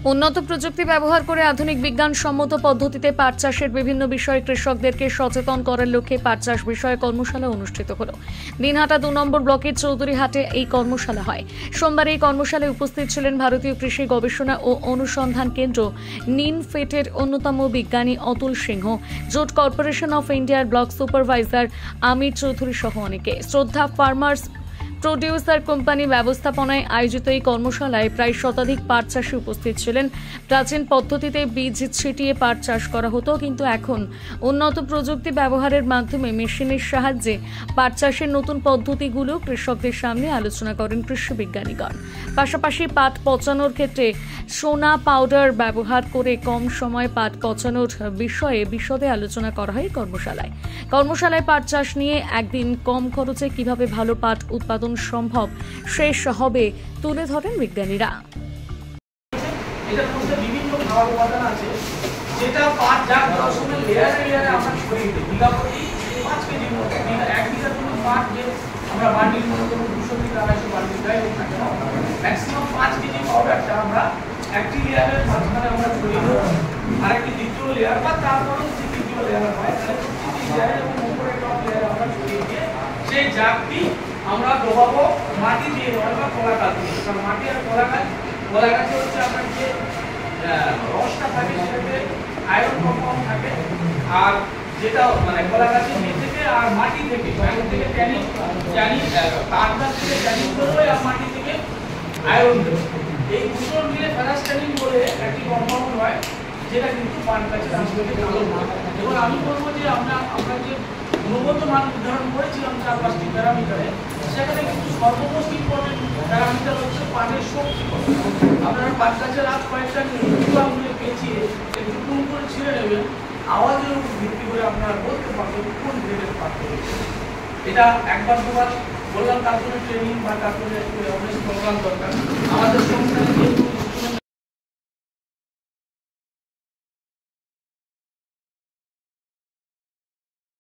উন্নত প্রযুক্তি ব্যবহার করে আধুনিক বিজ্ঞানসম্মত পদ্ধতিতে পাট চাষের বিভিন্ন বিষয়ে কৃষকদেরকে সচেতন করার লক্ষ্যে পাট চাষ বিষয়ে কর্মশালা অনুষ্ঠিত হলো। দিনহাটা 2 নম্বর ব্লকের চৌধুরীহাটে এই কর্মশালা হয়। সোমবার এই কর্মশালায় উপস্থিত ছিলেন ভারতীয় কৃষি গবেষণা ও অনুসন্ধান কেন্দ্র নিনফেটের অন্যতম বিজ্ঞানী অতুল সিংহ, জোট কর্পোরেশন অফ ইন্ডিয়ার ব্লক সুপারভাইজার আমির চৌধুরী সহ অনেকে। শ্রদ্ধা ফার্মার্স প্রোডিউসার কোম্পানি ব্যবস্থাপনায় আয়োজিত এই কর্মশালায় প্রায় শতাধিক পাট চাষী উপস্থিত ছিলেন। প্রাচীন পদ্ধতিতে বীজ ছিটিয়ে পাট চাষ করা হতো, কিন্তু এখন উন্নত প্রযুক্তি ব্যবহারের মাধ্যমে মেশিনের সাহায্যে পাট চাষের নতুন পদ্ধতিগুলো কৃষকদের সামনে আলোচনা করেন কৃষি বিজ্ঞানীগণ। পাশাপাশি পাট পচানোর ক্ষেত্রে সোনা পাউডার ব্যবহার করে কম সময়ে পাট পচানোর বিষয়ে বিশদে আলোচনা করা হয় কর্মশালায় পাট চাষ নিয়ে একদিন কম খরচে কিভাবে ভালো পাট উৎপাদন সম্ভব শেষ হবে তুলে ধরেন বিজ্ঞানীরা। এটার মধ্যে বিভিন্ন খাবার উপাদান আছে, যেটা পাট যাক দর্শনের লেয়ারে লেয়ারে আমরা ছড়িয়ে দিই। বিঘা প্রতি 5 কেজি মতো, 1 বিঘার জন্য পাট যে আমরা বান্ডিল মনে করব 200 থেকে 250 বান্ডিল যাই হোক না কেন, ম্যাক্সিমাম 5 কেজি পাউডারটা আমরা একটি লেয়ারের মাঝখানে আমরা ছড়িয়ে দেবো, আর একটি দ্বিতীয় লেয়ার বা তারপরেও যে তৃতীয় লেয়ার হয়, তাহলে প্রতিটি লেয়ারে এবং উপরে টপ লেয়ারে আমরা ছড়িয়ে দিয়ে সেই জাগটি আমরা ডোবাবো মাটি দিয়ে নয় বা কলা গাছ দিয়ে। কারণ মাটি আর কলা গাছে হচ্ছে আপনার যে রসটা থাকে সেটাতে আয়রন কম্পাউন্ড থাকে, আর যেটা মানে কলা গাছের নিচ থেকে আর মাটি থেকে ট্যানিন পাট গাছ থেকে ট্যানিন বেরোয় আর মাটি থেকে আয়রন বেরোয়। এই দুটো মিলে ফেরাস ট্যানিন বলে একটি কম্পাউন্ড হয়, যেটা কিন্তু পাট গাছের আসলে ভালো হয়। এবং আমি বলবো যে আমরা যে গুণগত মান নির্ধারণ করেছিলাম 4-5টি প্যারামিটারে, সেখানে কিন্তু সর্বমোস্ট ইম্পর্টেন্ট প্যারামিটার হচ্ছে পাটের শক্তি। আপনারা পাট গাছের আজ কয়েকটা নিচু আঙুলে পেঁচিয়ে একটু টুন করে ছিঁড়ে নেবেন, আওয়াজের উপর ভিত্তি করে আপনারা বলতে পারবেন কোন গ্রেডের পাট রয়েছে। এটা একবার দুবার বললাম, তার জন্য ট্রেনিং বা তার জন্য একটু অ্যাওয়ারনেস প্রোগ্রাম দরকার। আমাদের সংস্থানে যেহেতু